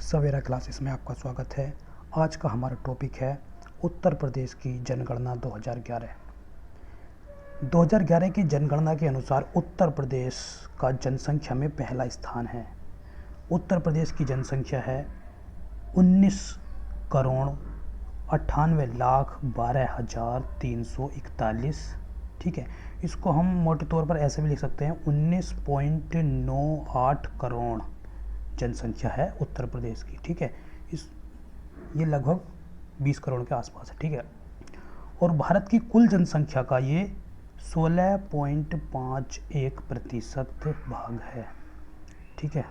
सवेरा classes में आपका स्वागत है। आज का हमारा टॉपिक है उत्तर प्रदेश की जनगणना 2011। 2011 की जनगणना के अनुसार उत्तर प्रदेश का जनसंख्या में पहला स्थान है। उत्तर प्रदेश की जनसंख्या है 19,98,12,341। ठीक है, इसको हम मोटे तौर पर ऐसे भी लिख सकते हैं 19.98 करोड़ जनसंख्या है उत्तर प्रदेश की। ठीक है, ये लगभग 20 करोड़ के आसपास है। ठीक है, और भारत की कुल जनसंख्या का ये 16.51% भाग है। ठीक है,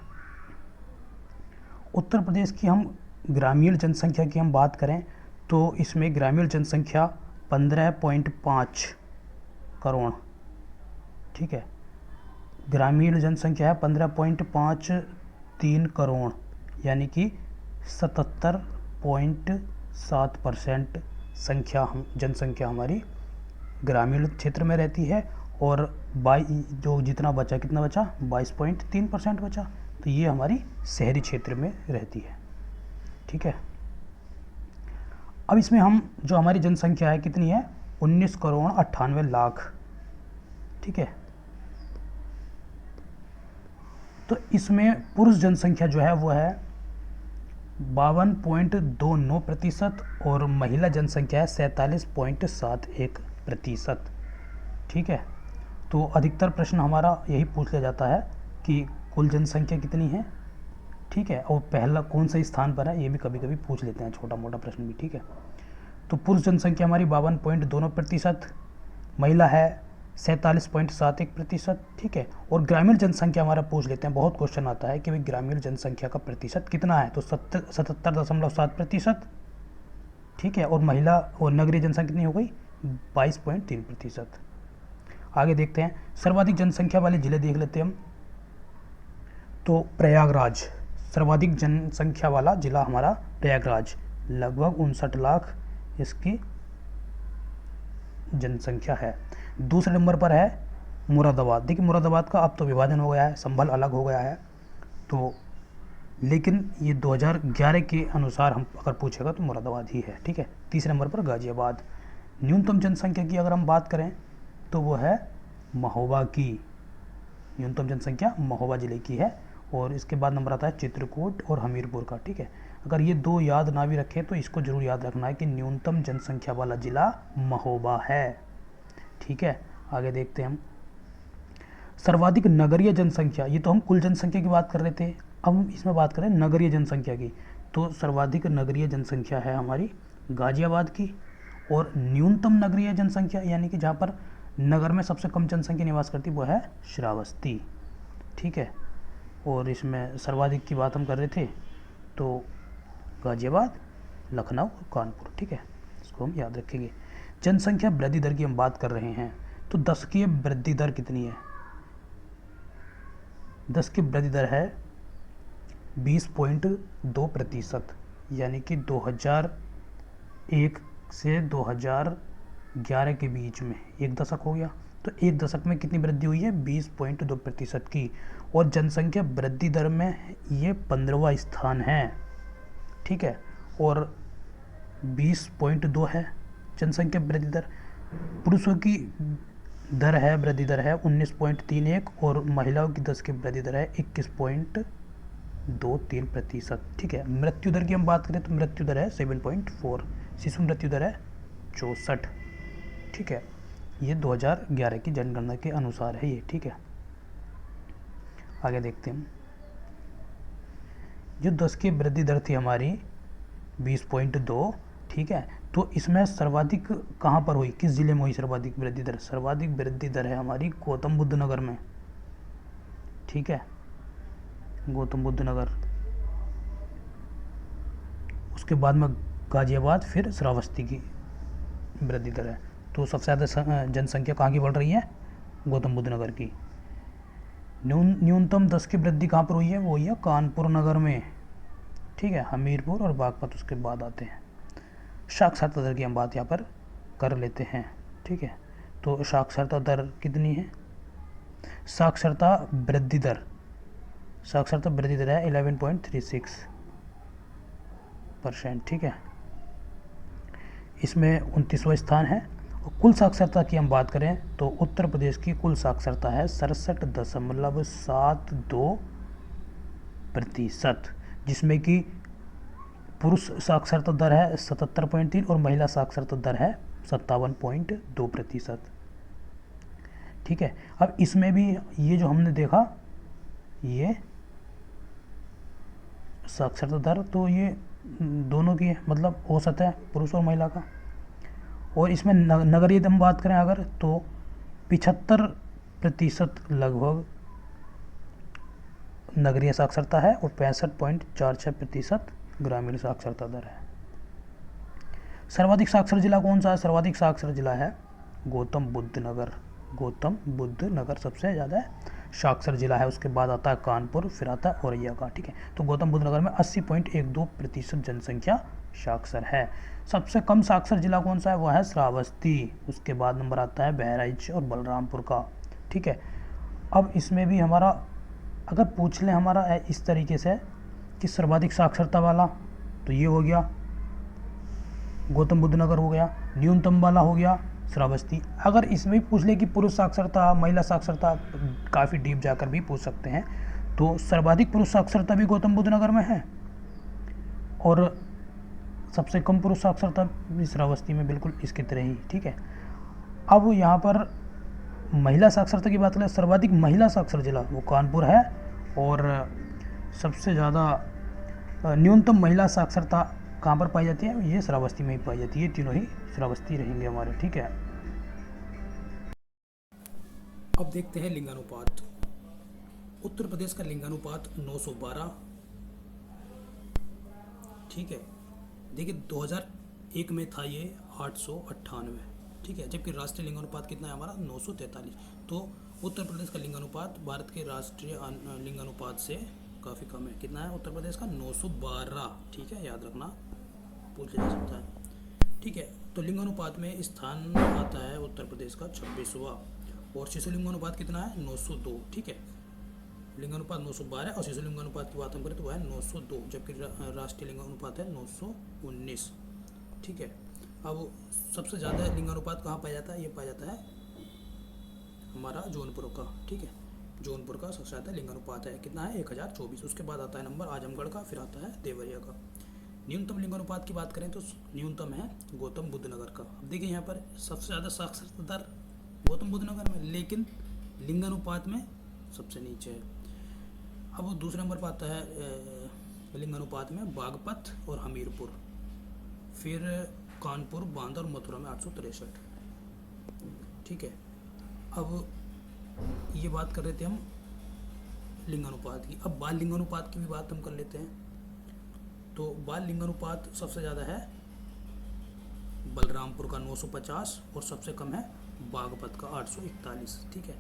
उत्तर प्रदेश की हम ग्रामीण जनसंख्या की हम बात करें तो इसमें ग्रामीण जनसंख्या 15.5 करोड़। ठीक है, ग्रामीण जनसंख्या है 15.53 करोड़, यानी कि 77.7% जनसंख्या हमारी ग्रामीण क्षेत्र में रहती है। और जो जितना बचा, कितना बचा, 22.3% बचा, तो ये हमारी शहरी क्षेत्र में रहती है। ठीक है, अब इसमें हम जो हमारी जनसंख्या है कितनी है, 19,98,00,000। ठीक है, तो इसमें पुरुष जनसंख्या जो है वो है 52.29% और महिला जनसंख्या है 47.71%। ठीक है, तो अधिकतर प्रश्न हमारा यही पूछ लिया जाता है कि कुल जनसंख्या कितनी है। ठीक है, और पहला कौन से स्थान पर है, ये भी कभी कभी पूछ लेते हैं, छोटा मोटा प्रश्न भी। ठीक है, तो पुरुष जनसंख्या हमारी 52.29%, महिला है 47.71%। ठीक है, और ग्रामीण जनसंख्या हमारा पूछ लेते हैं, बहुत क्वेश्चन आता है कि भाई ग्रामीण जनसंख्या का प्रतिशत कितना है, तो 77.7%। ठीक है, और महिला और नगरीय जनसंख्या कितनी हो गई, 22.3%। आगे देखते हैं, सर्वाधिक जनसंख्या वाले जिले देख लेते हैं हम। तो प्रयागराज सर्वाधिक जनसंख्या वाला जिला हमारा प्रयागराज, लगभग 59 लाख इसकी जनसंख्या है। दूसरे नंबर पर है मुरादाबाद। देखिए मुरादाबाद का अब तो विभाजन हो गया है, संभल अलग हो गया है, तो लेकिन ये 2011 के अनुसार हम अगर पूछेगा तो मुरादाबाद ही है। ठीक है, तीसरे नंबर पर गाजियाबाद। न्यूनतम जनसंख्या की अगर हम बात करें तो वो है महोबा की, न्यूनतम जनसंख्या महोबा जिले की है। और इसके बाद नंबर आता है चित्रकूट और हमीरपुर का। ठीक है, अगर ये दो याद ना भी रखें तो इसको जरूर याद रखना है कि न्यूनतम जनसंख्या वाला जिला महोबा है। ठीक है, आगे देखते हैं हम, सर्वाधिक नगरीय जनसंख्या, ये तो हम कुल जनसंख्या की बात कर रहे थे, अब हम इसमें बात करें नगरीय जनसंख्या की। तो सर्वाधिक नगरीय जनसंख्या है हमारी गाजियाबाद की। और न्यूनतम नगरीय जनसंख्या यानी कि जहाँ पर नगर में सबसे कम जनसंख्या निवास करती वो है श्रावस्ती। ठीक है, और इसमें सर्वाधिक की बात हम कर रहे थे तो गाजियाबाद, लखनऊ और कानपुर। ठीक है, इसको हम याद रखेंगे। जनसंख्या वृद्धि दर की हम बात कर रहे हैं, तो 10 की वृद्धि दर कितनी है, 10 की वृद्धि दर है 20.2%, यानी कि 2001 से 2011 के बीच में एक दशक हो गया, तो एक दशक में कितनी वृद्धि हुई है, 20.2% की। और जनसंख्या वृद्धि दर में ये 15वां स्थान है। ठीक है, और 20.2 है जनसंख्या वृद्धि दर। पुरुषों की दर है, वृद्धि दर है 19.31 और महिलाओं की 10 की वृद्धि दर है 21.23%। ठीक है, मृत्यु दर की हम बात करें तो मृत्यु दर है 7.4, शिशु मृत्यु दर है 64। ठीक है, ये 2011 की जनगणना के अनुसार है ये। ठीक है, आगे देखते हैं, जो 10 की वृद्धि दर थी हमारी 20.2। ठीक है, तो इसमें सर्वाधिक कहाँ पर हुई, किस जिले में हुई सर्वाधिक वृद्धि दर, सर्वाधिक वृद्धि दर है हमारी गौतम बुद्ध नगर में। ठीक है, गौतम बुद्ध नगर, उसके बाद में गाजियाबाद, फिर श्रावस्ती की वृद्धि दर है। तो सबसे ज़्यादा जनसंख्या कहाँ की बढ़ रही है, गौतम बुद्ध नगर की। न्यूनतम 10 की वृद्धि कहाँ पर हुई है, वो हुई है कानपुर नगर में। ठीक है, हमीरपुर और बागपत उसके बाद आते हैं। साक्षरता दर की हम बात यहाँ पर कर लेते हैं। ठीक है, तो साक्षरता दर कितनी है, साक्षरता वृद्धि दर है 11.36। %, ठीक है। इसमें 29वां स्थान है। और कुल साक्षरता की हम बात करें तो उत्तर प्रदेश की कुल साक्षरता है 67.72%, जिसमें कि पुरुष साक्षरता दर है 77.3 और महिला साक्षरता दर है 57.2%, ठीक है। अब इसमें भी ये जो हमने देखा, ये साक्षरता दर तो ये दोनों की है, मतलब औसत है पुरुष और महिला का। और इसमें नगरीय हम बात करें अगर तो 75% लगभग नगरीय साक्षरता है और 65.46% ग्रामीण साक्षरता दर है। सर्वाधिक साक्षर जिला कौन सा है? सर्वाधिक साक्षर जिला है गौतम बुद्ध नगर। गौतम बुद्ध नगर सबसे ज़्यादा साक्षर जिला है। उसके बाद आता है कानपुर, फिर आता है औरैया का, ठीक है। तो गौतम बुद्ध नगर में 80.12% जनसंख्या साक्षर है। सबसे कम साक्षर जिला कौन सा है? वह है श्रावस्ती। उसके बाद नंबर आता है बहराइच और बलरामपुर का, ठीक है। अब इसमें भी हमारा अगर पूछ लें हमारा इस तरीके से कि सर्वाधिक साक्षरता वाला, तो ये हो गया गौतम बुद्ध नगर हो गया, न्यूनतम वाला हो गया श्रावस्ती। अगर इसमें भी पूछ ले कि पुरुष साक्षरता, महिला साक्षरता, काफ़ी डीप जाकर भी पूछ सकते हैं, तो सर्वाधिक पुरुष साक्षरता भी गौतम बुद्ध नगर में है और सबसे कम पुरुष साक्षरता भी श्रावस्ती में, बिल्कुल इसकी तरह ही, ठीक है। अब यहाँ पर महिला साक्षरता की बात करें, सर्वाधिक महिला साक्षर जिला वो कानपुर है और सबसे ज़्यादा न्यूनतम महिला साक्षरता कहाँ पर पाई जाती है? ये श्रावस्ती में ही पाई जाती है। ये तीनों ही श्रावस्ती रहेंगे हमारे, ठीक है। अब देखते हैं लिंगानुपात। उत्तर प्रदेश का लिंगानुपात 912, ठीक है। देखिए 2001 में था ये 898, ठीक है, जबकि राष्ट्रीय लिंगानुपात कितना है हमारा? 943। तो उत्तर प्रदेश का लिंगानुपात भारत के राष्ट्रीय लिंगानुपात से काफ़ी कम है। कितना है उत्तर प्रदेश का? 912, ठीक है, याद रखना, पूछ लिया जा सकता है, ठीक है। तो लिंगानुपात में स्थान आता है उत्तर प्रदेश का 26वां और शिशु लिंगानुपात कितना है? 902, ठीक है। लिंगानुपात 912 और शिशु लिंगानुपात की बात हम करें तो वह है 902, जबकि राष्ट्रीय लिंगानुपात है 919, ठीक है। अब सबसे ज़्यादा लिंगानुपात कहाँ पाया जाता है? ये पाया जाता है हमारा जौनपुर का, ठीक है। जौनपुर का सबसे ज़्यादा लिंगानुपात है, कितना है? 1024। उसके बाद आता है नंबर आजमगढ़ का, फिर आता है देवरिया का। न्यूनतम लिंगानुपात की बात करें तो न्यूनतम है गौतम बुद्ध नगर का। अब देखिए यहाँ पर सबसे ज़्यादा साक्षरता दर गौतम बुद्ध नगर में, लेकिन लिंगानुपात में सबसे नीचे है। अब वो दूसरे नंबर पर आता है लिंगानुपात में बागपत और हमीरपुर, फिर कानपुर, बांदा और मथुरा में 863, ठीक है। अब ये बात कर रहे थे हम लिंगानुपात की। अब बाल लिंगानुपात की भी बात हम कर लेते हैं। तो बाल लिंगानुपात सबसे ज़्यादा है बलरामपुर का 950 और सबसे कम है बागपत का 841, ठीक है।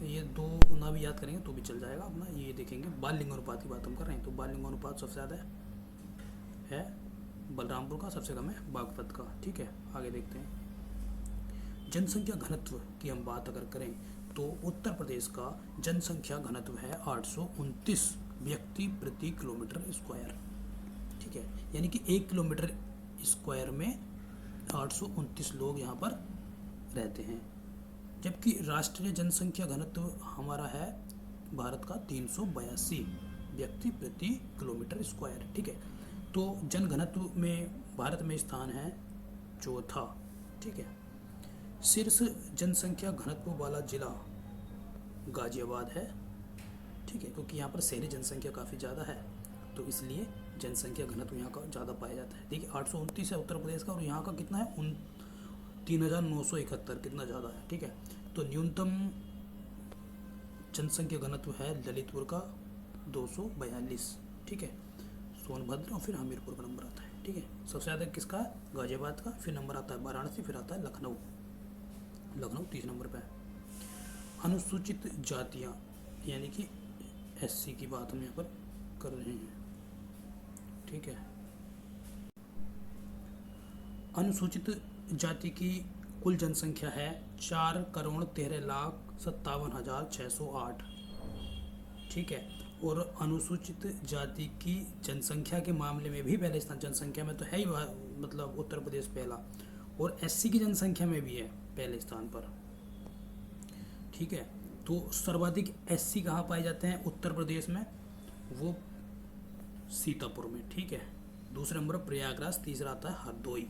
ये दो ना भी याद करेंगे तो भी चल जाएगा अपना। ये देखेंगे बाल लिंगानुपात की बात हम कर रहे हैं, तो बाल लिंगानुपात सबसे ज़्यादा है बलरामपुर का, सबसे कम है बागपत का, ठीक है। आगे देखते हैं जनसंख्या घनत्व की हम बात अगर करें तो उत्तर प्रदेश का जनसंख्या घनत्व है 829 व्यक्ति प्रति किलोमीटर स्क्वायर, ठीक है। यानी कि 1 किलोमीटर स्क्वायर में 829 लोग यहाँ पर रहते हैं, जबकि राष्ट्रीय जनसंख्या घनत्व हमारा है भारत का 382 व्यक्ति प्रति किलोमीटर स्क्वायर, ठीक है। तो जन घनत्व में भारत में स्थान है चौथा, ठीक है। शीर्ष जनसंख्या घनत्व वाला जिला गाजियाबाद है, ठीक है, क्योंकि यहाँ पर शहरी जनसंख्या काफ़ी ज़्यादा है, तो इसलिए जनसंख्या घनत्व यहाँ का ज़्यादा पाया जाता है। देखिए 829 है उत्तर प्रदेश का और यहाँ का कितना है 3971, कितना ज़्यादा है, ठीक है। तो न्यूनतम जनसंख्या घनत्व है ललितपुर का 242, ठीक है। सोनभद्र और फिर हमीरपुर का नंबर आता है, ठीक है। सबसे ज़्यादा किसका है? गाजियाबाद का, फिर नंबर आता है वाराणसी, फिर आता है लखनऊ। लखनऊ 30 नंबर पर है। अनुसूचित जातियाँ यानी कि SC की बात हम यहाँ पर कर रहे हैं, ठीक है। अनुसूचित जाति की कुल जनसंख्या है 4,13,57,608, ठीक है। और अनुसूचित जाति की जनसंख्या के मामले में भी पहले स्थान, जनसंख्या में तो है ही मतलब उत्तर प्रदेश पहला, और एससी की जनसंख्या में भी है पहले स्थान पर। ठीक है, तो सर्वाधिक एससी कहाँ पाए जाते हैं उत्तर प्रदेश में, वो सीतापुर में। ठीक है, दूसरे नंबर प्रयागराज, तीसरा आता है हरदोई।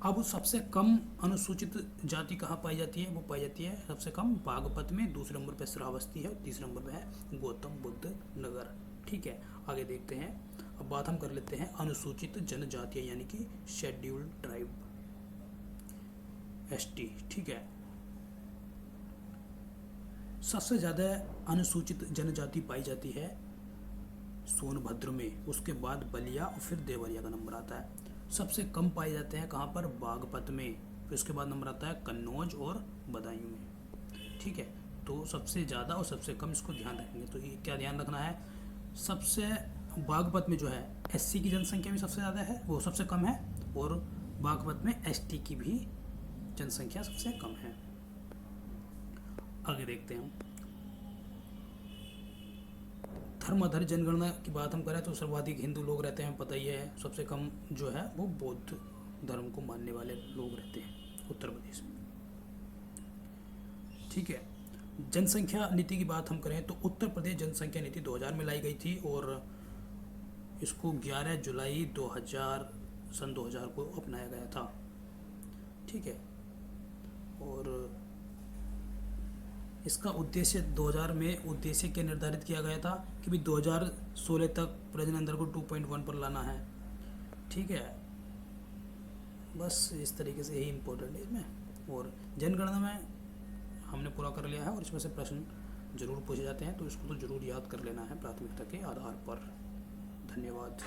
अब सबसे कम अनुसूचित जाति कहाँ पाई जाती है, वो पाई जाती है सबसे कम बागपत में, दूसरे नंबर पर श्रावस्ती है, तीसरे नंबर पर है गौतम बुद्ध नगर। ठीक है, आगे देखते हैं। अब बात हम कर लेते हैं अनुसूचित जनजातियाँ यानी कि शेड्यूल्ड ट्राइब, एसटी। ठीक है, सबसे ज़्यादा अनुसूचित जनजाति पाई जाती है सोनभद्र में, उसके बाद बलिया और फिर देवरिया का नंबर आता है। सबसे कम पाए जाते हैं कहाँ पर, बागपत में, फिर उसके बाद नंबर आता है कन्नौज और बदायूं में। ठीक है, तो सबसे ज़्यादा और सबसे कम, इसको ध्यान रखेंगे। तो ये क्या ध्यान रखना है, सबसे बागपत में जो है एससी की जनसंख्या भी सबसे ज़्यादा है, वो सबसे कम है, और बागपत में एसटी की भी जनसंख्या सबसे कम है। आगे देखते हैं। धर्माधार जनगणना की बात हम करें तो सर्वाधिक हिंदू लोग रहते हैं, पता ही है। सबसे कम जो है वो बौद्ध धर्म को मानने वाले लोग रहते हैं उत्तर प्रदेश में। ठीक है, जनसंख्या नीति की बात हम करें तो उत्तर प्रदेश जनसंख्या नीति 2000 में लाई गई थी, और इसको 11 जुलाई 2000 को अपनाया गया था। ठीक है, और इसका उद्देश्य 2000 में उद्देश्य क्या निर्धारित किया गया था कि भी 2016 तक प्रजनन दर को 2.1 पर लाना है। ठीक है, बस इस तरीके से यही इम्पोर्टेंट है इसमें। और जनगणना में हमने पूरा कर लिया है, और इसमें से प्रश्न जरूर पूछे जाते हैं, तो इसको तो जरूर याद कर लेना है प्राथमिकता के आधार पर। धन्यवाद।